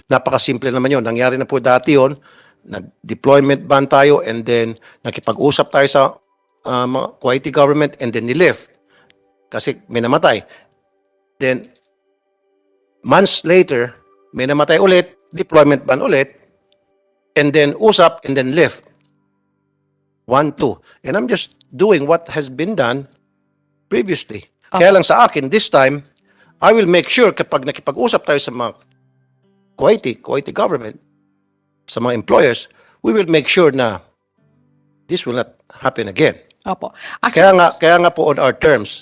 Napakasimple naman yun. Nangyari na po dati yun. Nag-deployment ban tayo and then nakipag-usap tayo sa mga Kuwaiti government and then nilift. Kasi may namatay. Then, months later, may namatay ulit, deployment ban ulit, and then usap and then lift. 1, 2. And I'm just doing what has been done previously. Kaya lang sa akin, this time, I will make sure kapag nakipag-usap tayo sa mga Kuwaiti government, sa mga employers, we will make sure na this will not happen again. Opo. Kaya nga po on our terms,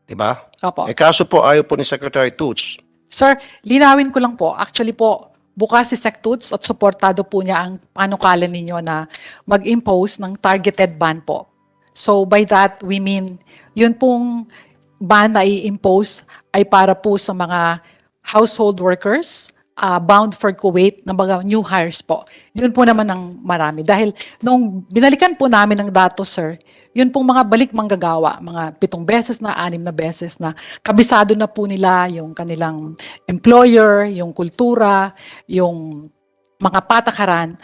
di ba? Opo. Kaso po ayaw po ni Secretary Toots. Sir, linawin ko lang po. Actually po, bukas si Sec Toots at suportado po niya ang panukala ninyo na mag-impose ng targeted ban po. So by that, we mean, yun pong ban na i-impose ay para po sa mga household workers, bound for Kuwait na mga new hires po. Yun po naman ang marami. Dahil nung binalikan po namin ng datos, sir, yun pong mga balik manggagawa, mga 7 beses na, 6 na beses na, kabisado na po nila yung kanilang employer, yung kultura, yung mga patakaran.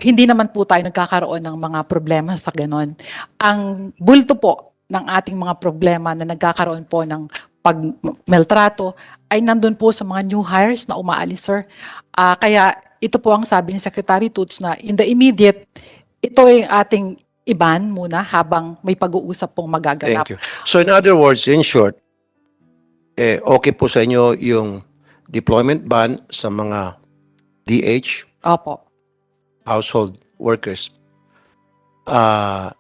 Hindi naman po tayo nagkakaroon ng mga problema sa ganon. Ang bulto po ng ating mga problema na nagkakaroon po ng pagmeltrato ay nandun po sa mga new hires na umaalis, sir. Kaya ito po ang sabi ni Secretary Toots na in the immediate, ito ay ating iban muna habang may pag-uusap pong magaganap. Thank you. So in other words, in short, okay po sa inyo yung deployment ban sa mga DH, Opo. household workers.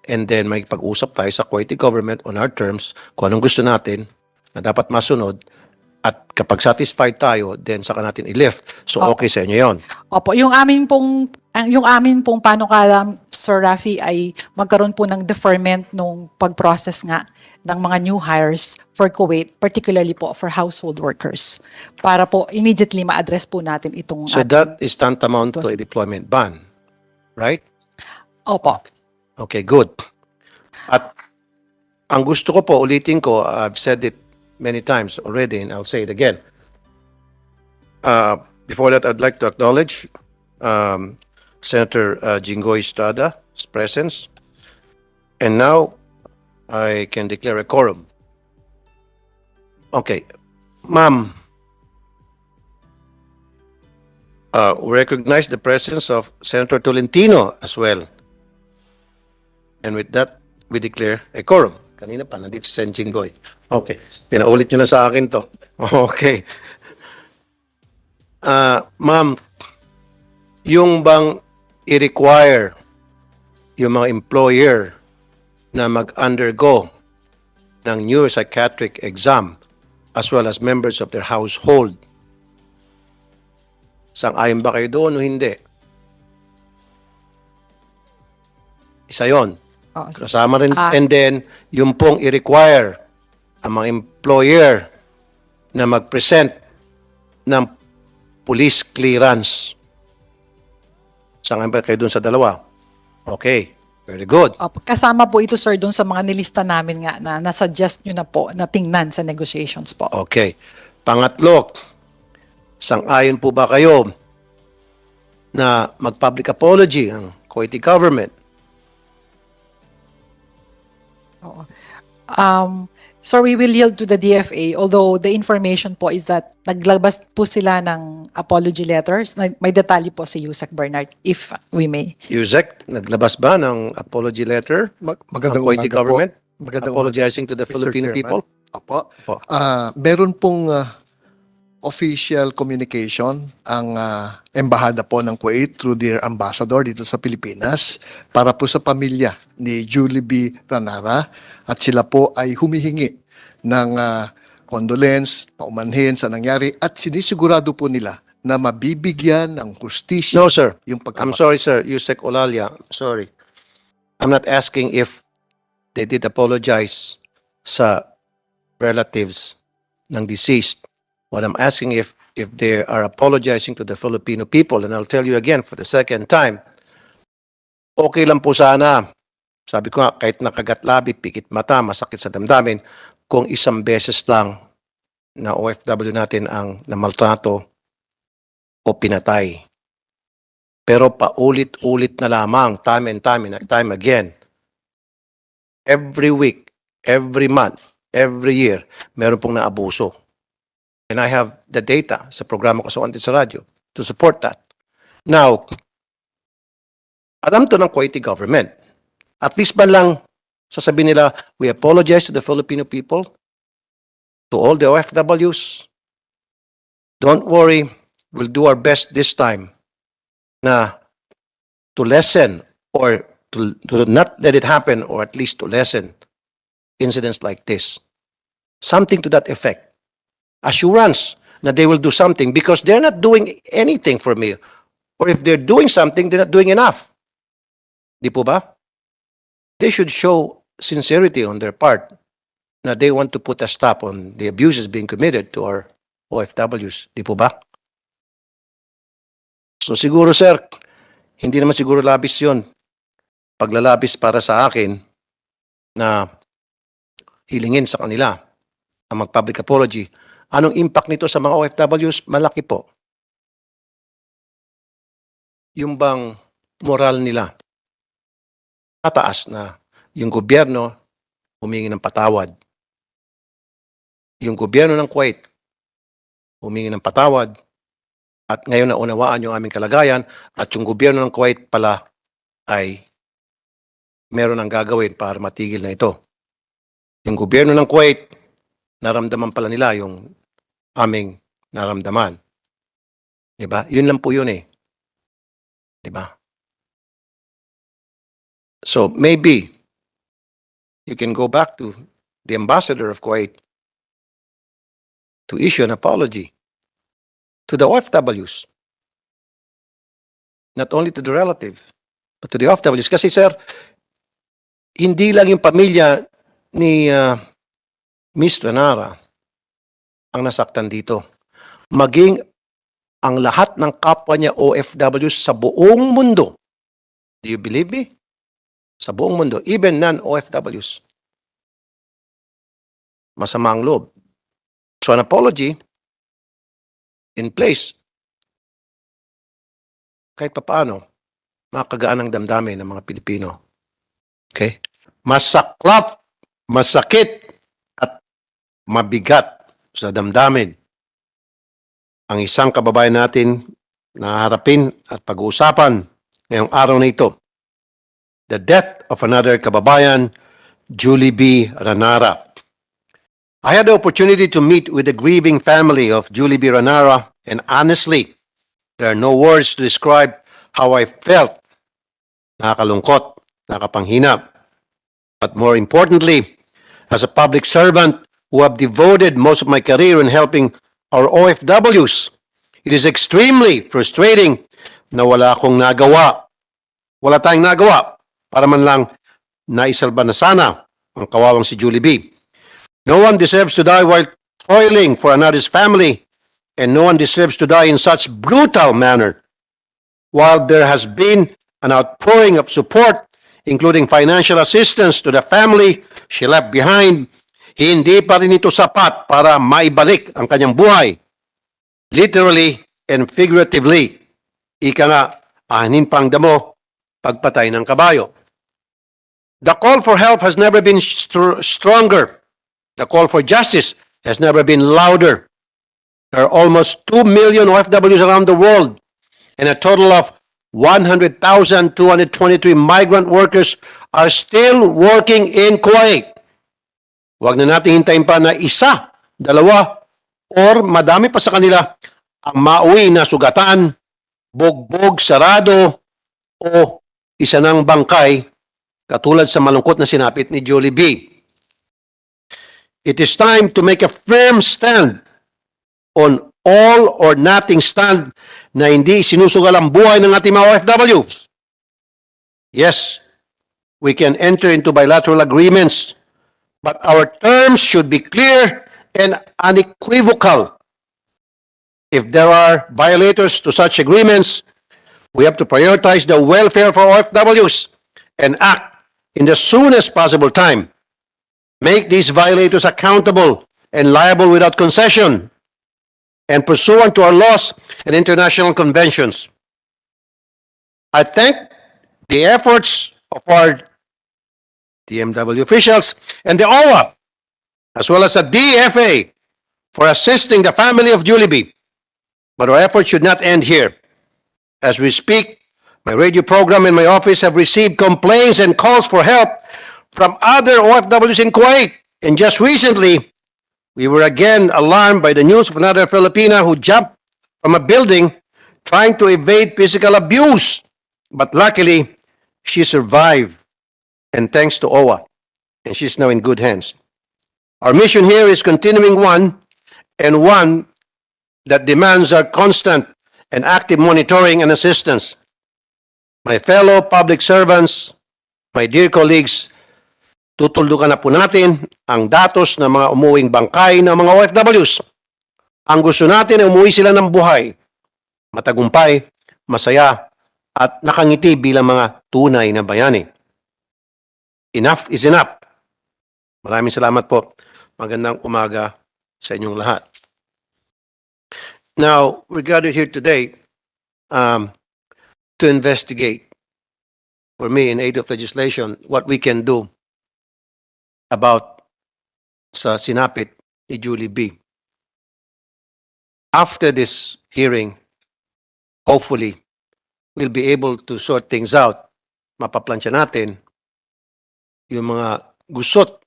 And then may pag-usap tayo sa Kuwaiti government on our terms kung anong gusto natin na dapat masunod at kapag satisfied tayo, then saka natin i-lift. So okay sa inyo yon. Opo, yung amin pong panukala, Sir Raffy, ay magkaroon po ng deferment nung pag-process nga ng mga new hires for Kuwait, particularly po for household workers, para po immediately ma-address po natin itong... So that is tantamount to a deployment ban, right? Opo. Okay, good. At ang gusto ko po, ulitin ko, I've said it many times already and I'll say it again. Before that, I'd like to acknowledge Senator Jinggoy Estrada's presence. And now, I can declare a quorum. Okay. Ma'am, we recognize the presence of Senator Tolentino as well. And with that, we declare a quorum. Kanina pa, nandito si Sen Jinggoy. Okay. Pinaulit nyo na sa akin to. Okay. Ma'am, yung bang i-require yung mga employer na mag-undergo ng neuropsychiatric exam as well as members of their household, sang-ayon ba kayo doon o hindi? Isa yon. Kasama rin. And then, yung pong i-require ang mga employer na mag-present ng police clearance. Saan ba kayo dun sa dalawa? Okay. Very good. Kasama po ito, sir, dun sa mga nilista namin nga na nasuggest nyo na po na tingnan sa negotiations po. Okay. Pangatlo, sang-ayon po ba kayo na mag-public apology ang Kuwaiti government? So we will yield to the DFA, although the information po is that naglabas po sila ng apology letters. May detalye po si Yusek Bernard, if we may. Yusek, naglabas ba ng apology letter Magandang ang Kuwaiti umaga government po. Magandang apologizing to the Mr. Filipino Chairman. people? Opo. Opo. Meron pong official communication ang embahada po ng Kuwait through their ambassador dito sa Pilipinas para po sa pamilya ni Julie B. Ranara, at sila po ay humihingi ng condolence, paumanhin sa nangyari, at sinisigurado po nila na mabibigyan ng hustisya No, sir. yung I'm sorry, sir. Yusek Olalia. Sorry. I'm not asking if they did apologize sa relatives ng deceased. What I'm asking if they are apologizing to the Filipino people, and I'll tell you again for the second time, okay lang po sana. Sabi ko nga, kahit nakagatlabi, pikit mata, masakit sa damdamin, kung isang beses lang na OFW natin ang namaltrato o pinatay. Pero paulit-ulit na lamang, time and time again. Every week, every month, every year, meron pong naabuso. And I have the data sa programa ko sa Wanted sa radyo to support that. Now, alam to ng Kuwaiti government. At least man lang sasabihin nila, we apologize to the Filipino people, to all the OFWs. Don't worry, we'll do our best this time na to lessen or to not let it happen, or at least to lessen incidents like this. Something to that effect. Assurance na they will do something because they're not doing anything for me. Or if they're doing something, they're not doing enough. Di po ba? They should show sincerity on their part na they want to put a stop on the abuses being committed to our OFWs. Di po ba? So siguro, sir, hindi naman siguro labis yun. Paglalabis para sa akin na hilingin sa kanila ang mag-public apology. Anong impact nito sa mga OFWs? Malaki po. Yung bang moral nila, tataas na yung gobyerno humingi ng patawad. Yung gobyerno ng Kuwait humingi ng patawad at ngayon na unawaan yung aming kalagayan at yung gobyerno ng Kuwait pala ay meron ang gagawin para matigil na ito. Yung gobyerno ng Kuwait, naramdaman pala nila yung aming naramdaman. Diba? Yun lang po yun eh. Diba? So maybe you can go back to the ambassador of Kuwait to issue an apology to the OFWs. Not only to the relative, but to the OFWs. Kasi sir, hindi lang yung pamilya ni Miss Renara ang nasaktan dito. Maging ang lahat ng kapwa niya OFWs sa buong mundo. Do you believe me? Sa buong mundo, even non-OFWs. Masama ang loob. So an apology in place, kahit papaano, makagaan ang damdamin ng mga Pilipino. Okay? Masaklap, masakit, at mabigat sa damdamin ang isang kababayan natin na harapin at pag-uusapan ngayong araw na ito. The death of another kababayan, Julie B. Ranara. I had the opportunity to meet with the grieving family of Julie B. Ranara, and honestly, there are no words to describe how I felt. Nakakalungkot, nakapanghinap. But more importantly, as a public servant who have devoted most of my career in helping our OFWs, it is extremely frustrating na wala akong nagawa. Wala tayong nagawa para man lang naisalba na sana ang kawawang si Julie B. No one deserves to die while toiling for another's family, and no one deserves to die in such brutal manner. While there has been an outpouring of support, including financial assistance to the family she left behind, hindi pa rin ito sapat para maibalik ang kanyang buhay. Literally and figuratively, ika nga, anin pang damo, pagpatay ng kabayo. The call for help has never been stronger. The call for justice has never been louder. There are almost 2 million OFWs around the world, and a total of 100,223 migrant workers are still working in Kuwait. Huwag na natin hintayin pa na isa, dalawa, or madami pa sa kanila ang mauwi na sugatan, bugbog, sarado, o isa ng bangkay katulad sa malungkot na sinapit ni Julie B. It is time to make a firm stand on all or nothing stand na hindi sinusugal ang buhay ng ating mga OFW. Yes, we can enter into bilateral agreements, but our terms should be clear and unequivocal. If there are violators to such agreements, we have to prioritize the welfare for OFWs and act in the soonest possible time. Make these violators accountable and liable without concession. and pursuant to our laws and international conventions. I thank the efforts of our DMW officials and the OWA, as well as the DFA, for assisting the family of Juliby. But our efforts should not end here. As we speak, my radio program and my office have received complaints and calls for help from other OFWs in Kuwait. And just recently, we were again alarmed by the news of another Filipina who jumped from a building trying to evade physical abuse. But luckily, she survived, and thanks to OWA, and she's now in good hands. Our mission here is continuing one that demands our constant and active monitoring and assistance. My fellow public servants, my dear colleagues, tutuldukan na po natin ang datos ng mga umuwing bangkay ng mga OFWs. Ang gusto natin ay umuwi sila ng buhay, matagumpay, masaya, at nakangiti bilang mga tunay na bayani. Enough is enough. Maraming salamat po. Magandang umaga sa inyong lahat. Now, we're gathered here today to investigate, for me, in aid of legislation, what we can do about sa sinapit ni Julie B. After this hearing, hopefully, we'll be able to sort things out. Mapaplansya natin yung mga gusot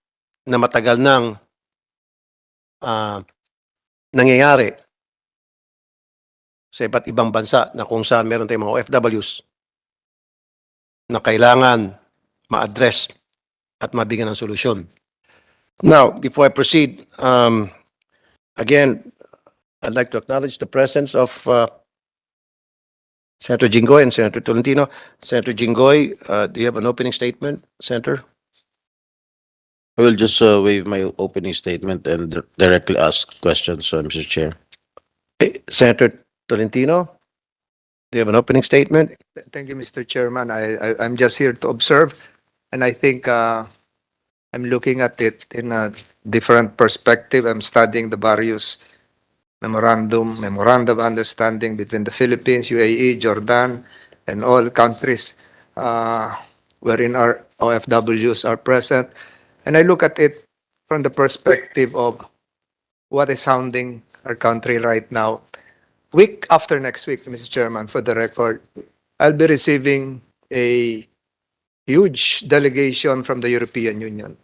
na matagal nang nangyayari sa iba't ibang bansa na kung saan meron tayong mga OFWs na kailangan ma-address at mabigyan ng solusyon. Now, before I proceed, again, I'd like to acknowledge the presence of Senator Jinggoy and Senator Tolentino. Senator Jinggoy, do you have an opening statement, Senator? I will just waive my opening statement and directly ask questions, Mr. Chair. Senator Tolentino, do you have an opening statement? Thank you, Mr. Chairman. I'm just here to observe, and I think I'm looking at it in a different perspective. I'm studying the various memorandum of understanding between the Philippines, UAE, Jordan, and all countries wherein our OFWs are present. And I look at it from the perspective of what is sounding our country right now. Week after next week, Mr. Chairman, for the record, I'll be receiving a huge delegation from the European Union.